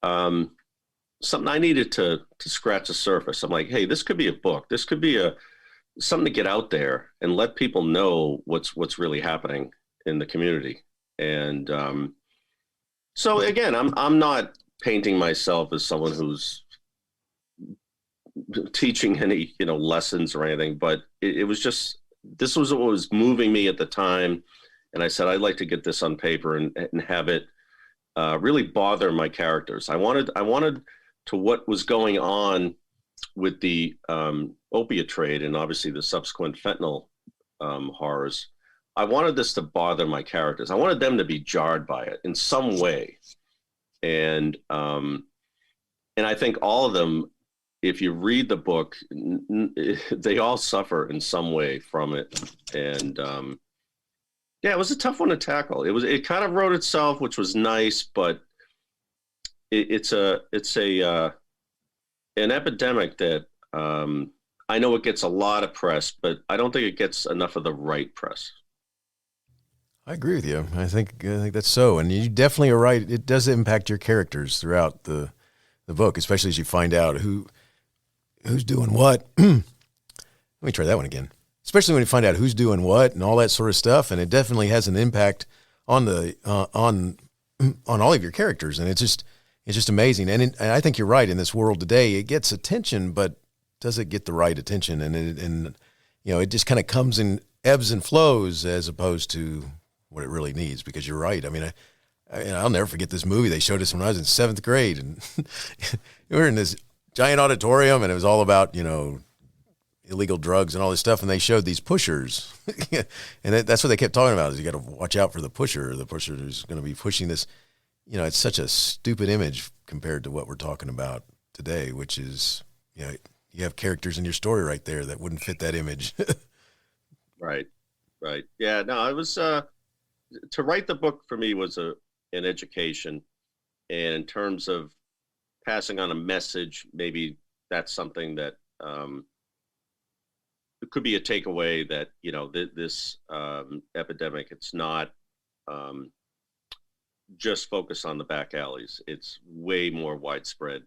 something I needed to scratch the surface. I'm like, hey, this could be a book. This could be something to get out there and let people know what's really happening in the community. And so again, I'm not painting myself as someone who's teaching any lessons or anything, but it was just, this was what was moving me at the time. And I said, I'd like to get this on paper and have it really bother my characters. I wanted to what was going on with the opiate trade and obviously the subsequent fentanyl horrors. I wanted this to bother my characters. I wanted them to be jarred by it in some way. And I think all of them, if you read the book, they all suffer in some way from it. And it was a tough one to tackle. It kind of wrote itself, which was nice, but it's an epidemic that I know it gets a lot of press, but I don't think it gets enough of the right press.
I agree with you. I think that's so. And you definitely are right. It does impact your characters throughout the book, especially as you find out who's doing what. Let me try that one again. Especially when you find out who's doing what and all that sort of stuff. And it definitely has an impact on the on all of your characters. And it's just amazing. And I think you're right. In this world today, it gets attention, but does it get the right attention? And it just kind of comes in ebbs and flows as opposed to what it really needs, because you're right. I mean, I'll never forget this movie. They showed us when I was in 7th grade, and we were in this giant auditorium, and it was all about, illegal drugs and all this stuff. And they showed these pushers, and that's what they kept talking about, is you got to watch out for the pusher. The pusher who's going to be pushing this. It's such a stupid image compared to what we're talking about today, which is, you have characters in your story right there that wouldn't fit that image.
Right. Yeah, no, it was, to write the book for me was an education. And in terms of passing on a message, maybe that's something that it could be a takeaway that, this epidemic, it's not just focused on the back alleys. It's way more widespread.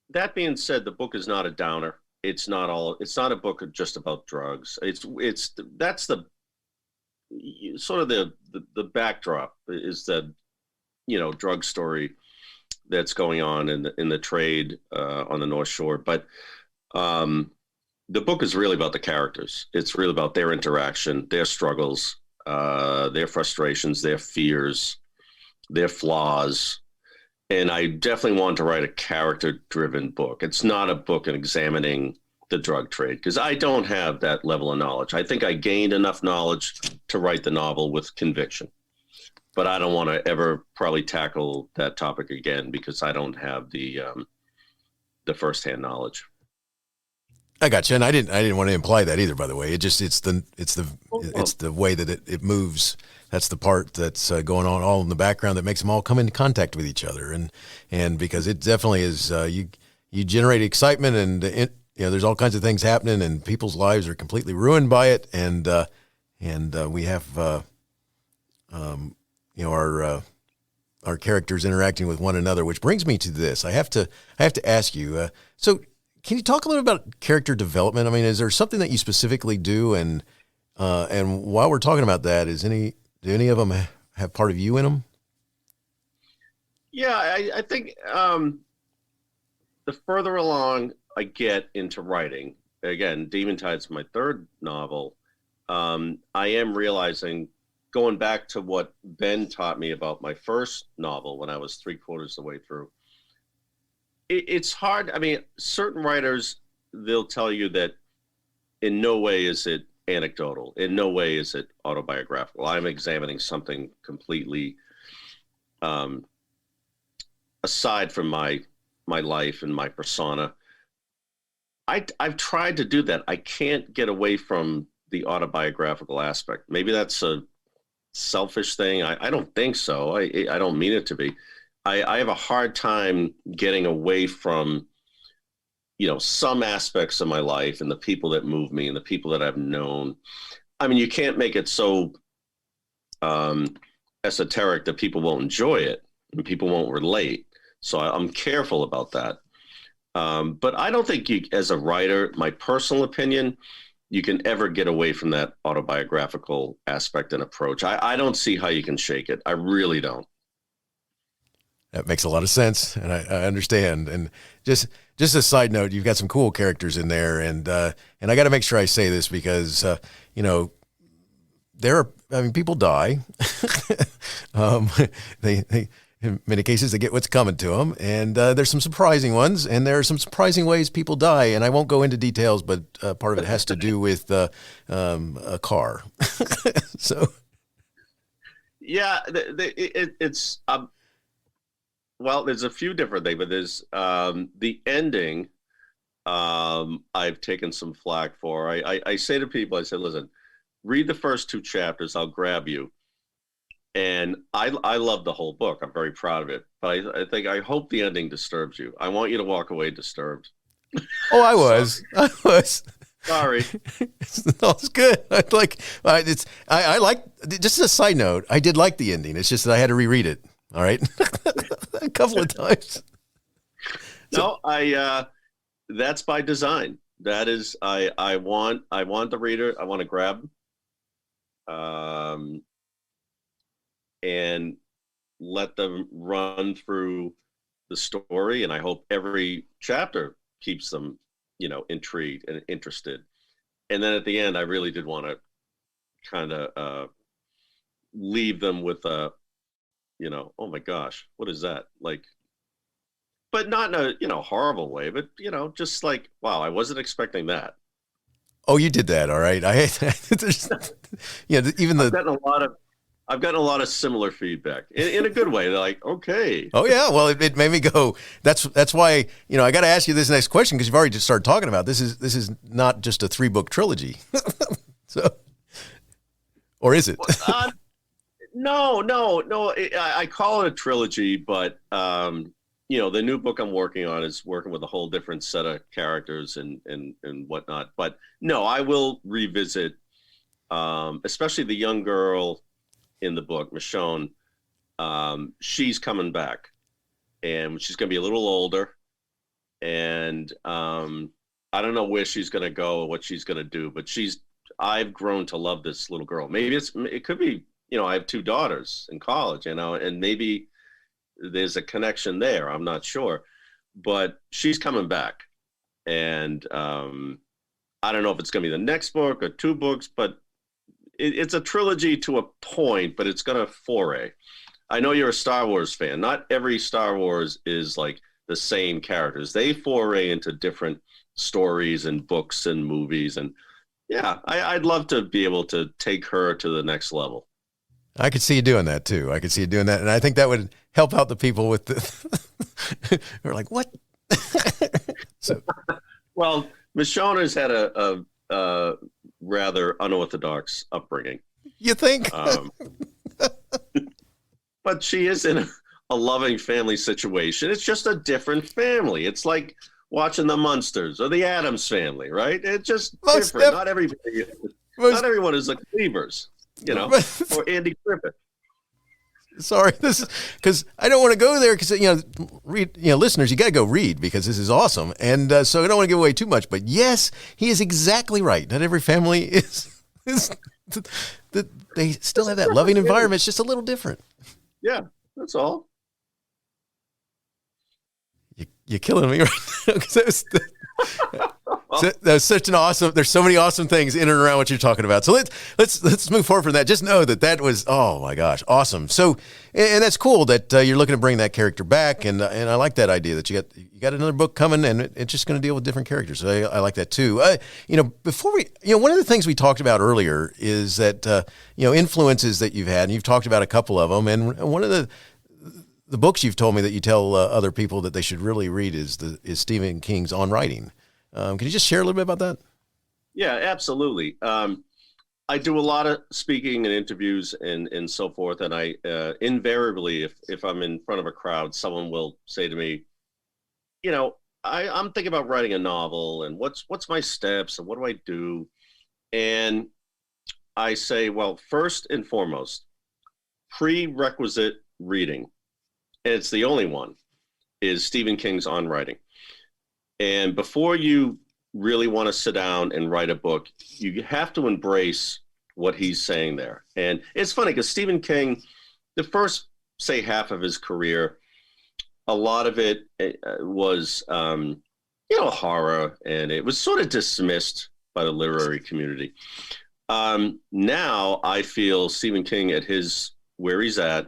That being said, the book is not a downer. It's not a book just about drugs. That's the sort of the backdrop is the, drug story that's going on in the trade on the North Shore. But the book is really about the characters. It's really about their interaction, their struggles, their frustrations, their fears, their flaws. And I definitely want to write a character-driven book. It's not a book examining the drug trade, because I don't have that level of knowledge. I think I gained enough knowledge to write the novel with conviction. but I don't want to ever probably tackle that topic again because I don't have the firsthand knowledge.
I got you, and I didn't want to imply that either. By the way, it's the way that it moves. That's the part that's going on all in the background that makes them all come into contact with each other, and because it definitely is you generate excitement, and there's all kinds of things happening, and people's lives are completely ruined by it, and we have our characters interacting with one another, which brings me to this. I have to ask you. So, can you talk a little about character development? I mean, is there something that you specifically do? And while we're talking about that, do any of them have part of you in them?
Yeah, I think the further along I get into writing, again, Demon Tide's my third novel, I am realizing, going back to what Ben taught me about my first novel when I was 3/4 of the way through, it's hard. I mean, certain writers, they'll tell you that in no way is it anecdotal. In no way is it autobiographical. I'm examining something completely aside from my life and my persona. I've tried to do that. I can't get away from the autobiographical aspect. Maybe that's a selfish thing. I don't think so. I don't mean it to be. I have a hard time getting away from, some aspects of my life and the people that move me and the people that I've known. I mean, you can't make it so esoteric that people won't enjoy it and people won't relate. So I'm careful about that. But I don't think you, as a writer, my personal opinion, you can ever get away from that autobiographical aspect and approach. I don't see how you can shake it. I really don't.
That makes a lot of sense, and I understand. And just a side note, you've got some cool characters in there, and I got to make sure I say this because people die. They in many cases they get what's coming to them, and there's some surprising ones, and there are some surprising ways people die. And I won't go into details, but part of it has to do with a car. So,
yeah, it's. Well, there's a few different things, but there's the ending. I've taken some flack for. I say to people, I said, listen, read the first 2 chapters. I'll grab you. And I love the whole book. I'm very proud of it. But I hope the ending disturbs you. I want you to walk away disturbed.
Oh, I was.
Sorry.
It's good. I like, just as a side note, I did like the ending. It's just that I had to reread it. All right. A couple of times.
No, that's by design. That is, I want the reader, I want to grab and let them run through the story. And I hope every chapter keeps them, intrigued and interested. And then at the end, I really did want to kind of leave them with a, oh my gosh, what is that? Like, but not in a, horrible way, but, just like, wow, I wasn't expecting that.
Oh, you did that. All right.
I've gotten a lot of similar feedback in a good way. They're like, okay.
Oh yeah. Well, it made me go, that's why, I got to ask you this next question, because you've already just started talking about this is not just a 3-book trilogy. So, or is it?
No. I call it a trilogy, but the new book I'm working on is working with a whole different set of characters and whatnot. But no, I will revisit, especially the young girl in the book, Michonne. She's coming back, and she's going to be a little older, and I don't know where she's going to go or what she's going to do, but I've grown to love this little girl. Maybe it could be, I have 2 daughters in college, and maybe there's a connection there. I'm not sure, but she's coming back. And I don't know if it's going to be the next book or 2 books, but it's a trilogy to a point, but it's going to foray. I know you're a Star Wars fan. Not every Star Wars is like the same characters. They foray into different stories and books and movies. And yeah, I'd love to be able to take her to the next level.
I could see you doing that too. I could see you doing that. And I think that would help out the people with the, who are like, what? So,
well, Michonne's had a rather unorthodox upbringing.
You think?
But she is in a loving family situation. It's just a different family. It's like watching the Munsters or the Addams Family, right? It's just different. Not everyone is like Cleavers, or Andy Griffith.
Sorry, this is because I don't want to go there because read, listeners, you got to go read because this is awesome, and so I don't want to give away too much. But yes, he is exactly right. Not every family is they still have that loving environment. It's just a little different.
Yeah, that's all.
You're killing me right now because that's such an awesome. There's so many awesome things in and around what you're talking about. So let's move forward from that. Just know that was, oh my gosh, awesome. So and that's cool that you're looking to bring that character back, and I like that idea that you got another book coming, and it's just going to deal with different characters. So I like that too. Before we, one of the things we talked about earlier is that influences that you've had, and you've talked about a couple of them, and one of the books you've told me that you tell other people that they should really read is Stephen King's On Writing. Can you just share a little bit about that?
Yeah, absolutely. I do a lot of speaking and interviews and so forth. And I invariably, if I'm in front of a crowd, someone will say to me, I'm thinking about writing a novel, and what's my steps and what do I do? And I say, well, first and foremost, prerequisite reading, and it's the only one, is Stephen King's On Writing. And before you really want to sit down and write a book, you have to embrace what he's saying there. And it's funny because Stephen King, the first, say, half of his career, a lot of it was, horror, and it was sort of dismissed by the literary community. Now I feel Stephen King where he's at,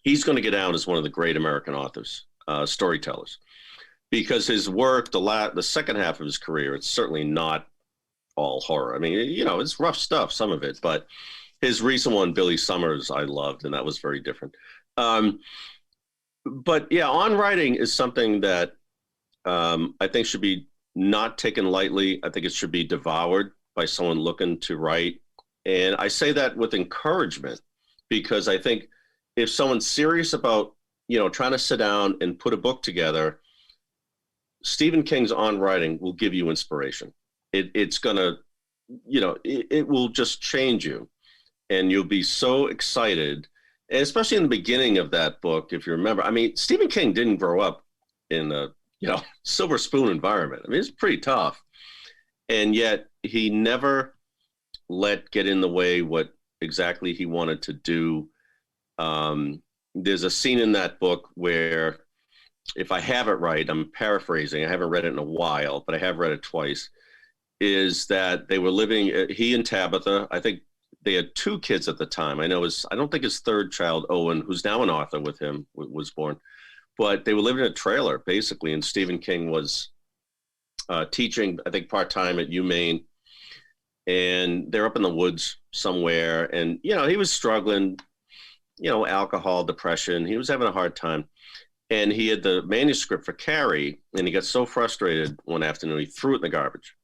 he's going to get down as one of the great American authors, storytellers. Because his work, the second half of his career, it's certainly not all horror. I mean, it's rough stuff, some of it, but his recent one, Billy Summers, I loved, and that was very different. But yeah, On Writing is something that I think should be not taken lightly. I think it should be devoured by someone looking to write. And I say that with encouragement, because I think if someone's serious about, trying to sit down and put a book together, Stephen King's On Writing will give you inspiration. It's going to, it will just change you, and you'll be so excited. And especially in the beginning of that book, if you remember, I mean, Stephen King didn't grow up in a, silver spoon environment. I mean, it's pretty tough. And yet he never let get in the way what exactly he wanted to do. There's a scene in that book where, if I have it right, I'm paraphrasing, I haven't read it in a while, but I have read it twice, is that they were living, he and Tabitha, I think they had 2 kids at the time. I don't think his third child, Owen, who's now an author with him, was born, but they were living in a trailer, basically, and Stephen King was teaching, I think, part-time at UMaine, and they're up in the woods somewhere, and, he was struggling, alcohol, depression, he was having a hard time. And he had the manuscript for Carrie, and he got so frustrated one afternoon, he threw it in the garbage.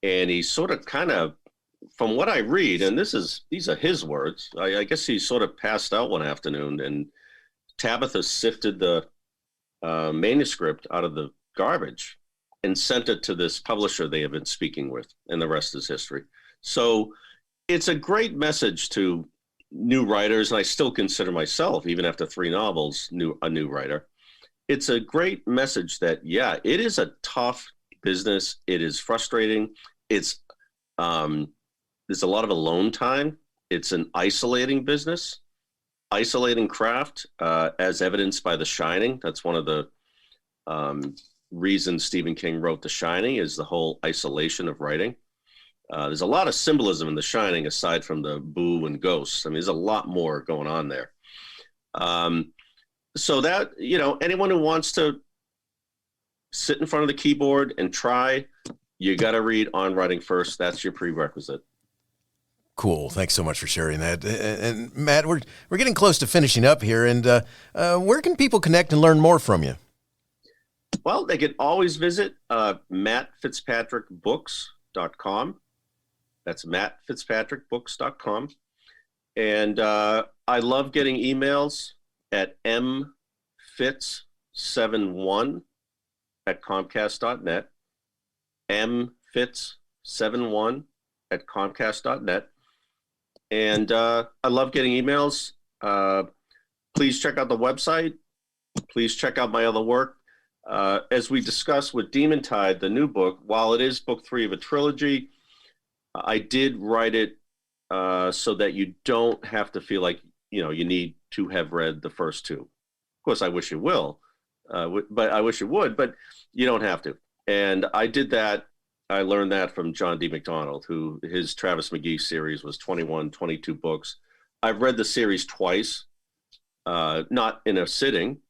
And he sort of from what I read, and these are his words, I guess he sort of passed out one afternoon, and Tabitha sifted the manuscript out of the garbage and sent it to this publisher they have been speaking with, and the rest is history. So it's a great message to new writers, and I still consider myself, even after 3 novels, a new writer. It's a great message that, yeah, it is a tough business. It is frustrating. It's there's a lot of alone time. It's an isolating business, isolating craft, as evidenced by The Shining. That's one of the reasons Stephen King wrote The Shining, is the whole isolation of writing. There's a lot of symbolism in The Shining aside from the boo and ghosts. I mean, there's a lot more going on there. So that, anyone who wants to sit in front of the keyboard and try, you got to read On Writing first. That's your prerequisite.
Cool. Thanks so much for sharing that. And Matt, we're getting close to finishing up here. And where can people connect and learn more from you?
Well, they can always visit mattfitzpatrickbooks.com. That's mattfitzpatrickbooks.com. And I love getting emails at mfitz71@comcast.net. mfitz71@comcast.net. And I love getting emails. Please check out the website. Please check out my other work. As we discussed with Demon Tide, the new book, while it is book 3 of a trilogy, I did write it so that you don't have to feel like, you need to have read the first 2. Of course, I wish you will, but I wish you would, but you don't have to. And I did that. I learned that from John D. McDonald, who his Travis McGee series was 21, 22 books. I've read the series twice, not in a sitting,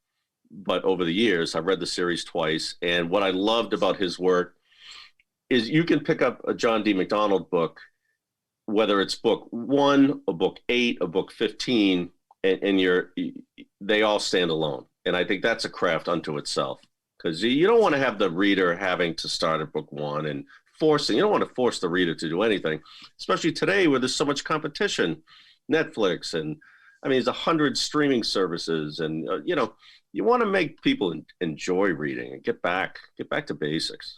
but over the years, I've read the series twice. And what I loved about his work is you can pick up a John D. McDonald book, whether it's book 1 or book 8 or book 15, and they all stand alone. And I think that's a craft unto itself. Because you don't want to have the reader having to start at book 1 and forcing. You don't want to force the reader to do anything, especially today where there's so much competition. Netflix and there's 100 streaming services, and you want to make people enjoy reading and get back to basics.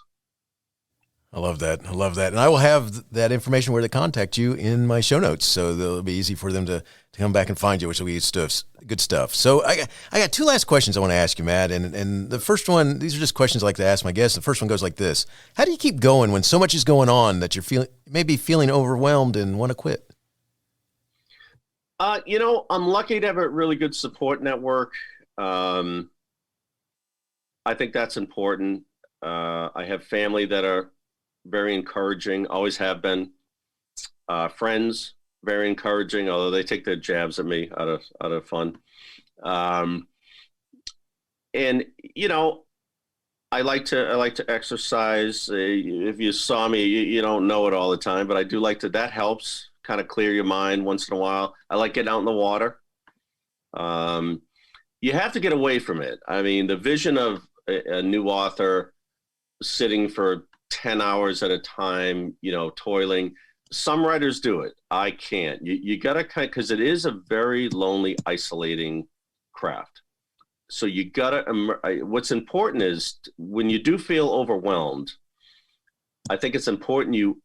I love that. And I will have that information where to contact you in my show notes, so it'll be easy for them to come back and find you, which will be good stuff. So I got 2 last questions I want to ask you, Matt. And the first one, these are just questions I like to ask my guests. The first one goes like this: how do you keep going when so much is going on that you're maybe feeling overwhelmed and want to quit?
I'm lucky to have a really good support network. I think that's important. I have family that are very encouraging, always have been. Friends, very encouraging, although they take their jabs at me out of fun. And I like to exercise. If you saw me, you don't know it all the time, but I do like to. That helps kind of clear your mind once in a while. I like getting out in the water. You have to get away from it. The vision of a new author sitting for 10 hours at a time, toiling. Some writers do it. I can't. You got to because it is a very lonely, isolating craft. So you got to, what's important is when you do feel overwhelmed, I think it's important you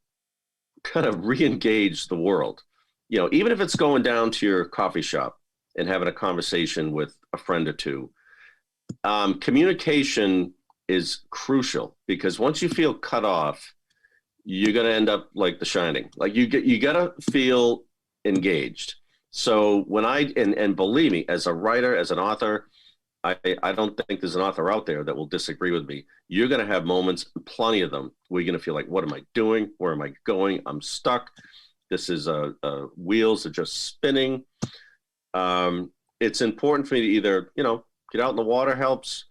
kind of re-engage the world. Even if it's going down to your coffee shop and having a conversation with a friend or two, communication is crucial, because once you feel cut off, you're going to end up like The Shining. Like you got to feel engaged. So when and believe me, as a writer, as an author, I don't think there's an author out there that will disagree with me. You're going to have moments, plenty of them, where you're going to feel like, what am I doing? Where am I going? I'm stuck. This is wheels are just spinning. It's important for me to either, get out in the water helps,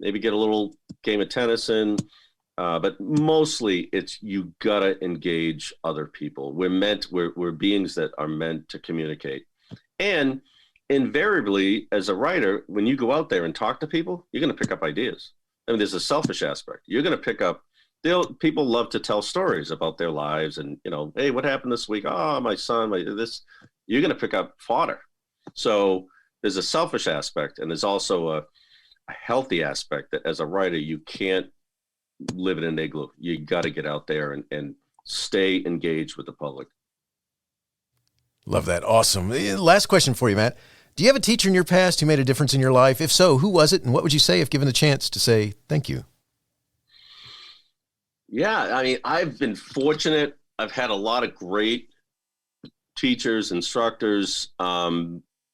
maybe get a little game of tennis in, but mostly it's you gotta engage other people. We're beings that are meant to communicate. And invariably, as a writer, when you go out there and talk to people, you're gonna pick up ideas. There's a selfish aspect. You're gonna pick up, people love to tell stories about their lives and, hey, what happened this week? Oh, my son, this. You're gonna pick up fodder. So there's a selfish aspect, and there's also a healthy aspect that as a writer, you can't live in an igloo. You got to get out there and stay engaged with the public.
Love that. Awesome. Last question for you, Matt. Do you have a teacher in your past who made a difference in your life? If so, who was it? And what would you say if given the chance to say thank you?
Yeah, I've been fortunate. I've had a lot of great teachers, instructors.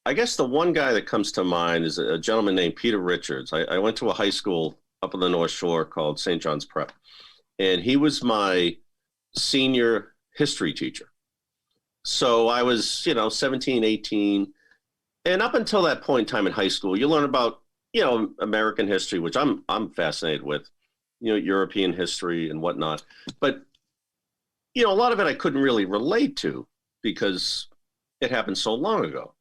I guess the one guy that comes to mind is a gentleman named Peter Richards. I went to a high school up on the North Shore called St. John's Prep, and he was my senior history teacher. So I was, 17, 18, and up until that point in time in high school, you learn about, American history, which I'm fascinated with, European history and whatnot. But, a lot of it I couldn't really relate to, because it happened so long ago.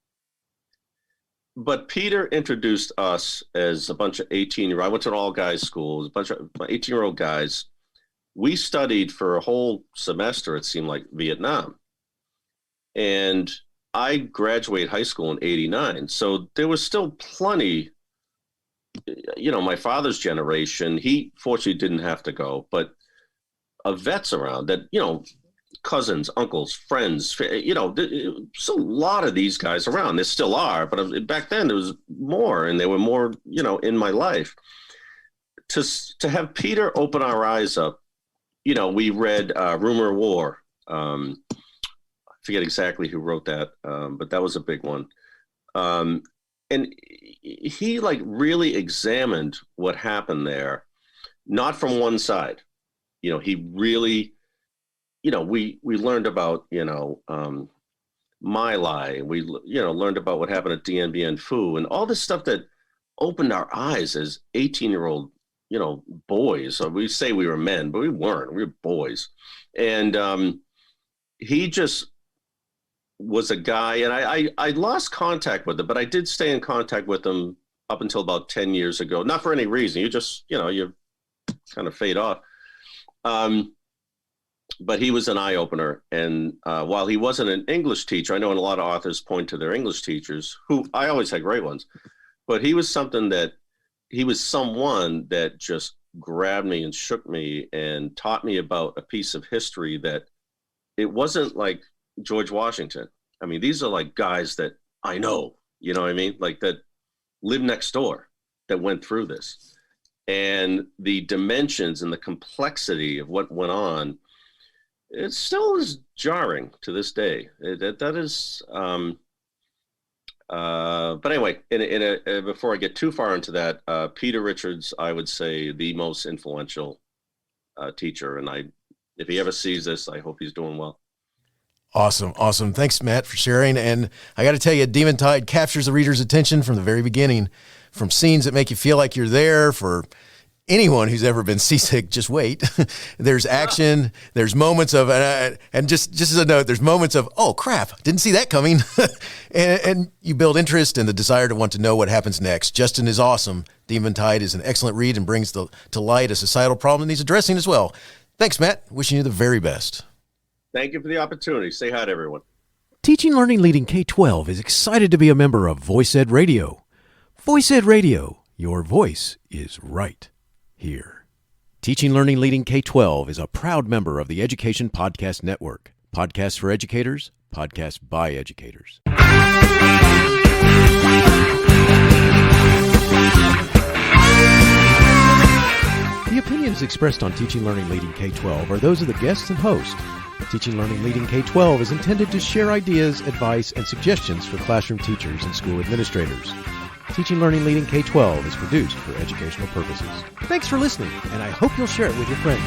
But Peter introduced us as a bunch of 18-year-old. I went to an all-guys school. It was a bunch of 18-year-old guys. We studied for a whole semester, it seemed like, Vietnam. And I graduated high school in 89. So there was still plenty, my father's generation, he fortunately didn't have to go, but of vets around that, cousins, uncles, friends, there's a lot of these guys around. There still are, but back then there was more, and they were more, in my life. To have Peter open our eyes up, we read Rumor of War. I forget exactly who wrote that, but that was a big one. And he really examined what happened there, not from one side. He really, we learned about, My Lai. We, learned about what happened at Dien Bien Phu and all this stuff that opened our eyes as 18-year-old, boys. So we say we were men, but we weren't. We were boys. And he just was a guy, and I lost contact with him, but I did stay in contact with him up until about 10 years ago. Not for any reason. You just, you kind of fade off. But he was an eye-opener. And while he wasn't an English teacher, I know a lot of authors point to their English teachers, who I always had great ones, but he was someone that just grabbed me and shook me and taught me about a piece of history that it wasn't like George Washington. I mean, these are like guys that I know, you know what I mean? Like that live next door, that went through this. And the dimensions and the complexity of what went on, it still is jarring to this day. That is, but anyway, before I get too far into that, Peter Richards, I would say the most influential teacher. And if he ever sees this, I hope he's doing well.
Awesome. Thanks, Matt, for sharing. And I got to tell you, Demon Tide captures the reader's attention from the very beginning, from scenes that make you feel like you're there. For anyone who's ever been seasick, just wait. There's action. There's moments of, and just as a note, there's moments of, oh crap, didn't see that coming. and you build interest and the desire to want to know what happens next. Justin is awesome. Demon Tide is an excellent read and brings to light a societal problem that needs addressing as well. Thanks, Matt. Wishing you the very best.
Thank you for the opportunity. Say hi to everyone.
Teaching Learning Leading K12 is excited to be a member of Voice Ed Radio. Voice Ed Radio, your voice is right here. Teaching Learning Leading K12 is a proud member of the Education Podcast Network. Podcasts for educators, podcasts by educators. The opinions expressed on Teaching Learning Leading K12 are those of the guests and host. Teaching Learning Leading K12 is intended to share ideas, advice, and suggestions for classroom teachers and school administrators. Teaching Learning Leading K12 is produced for educational purposes. Thanks for listening, and I hope you'll share it with your friends.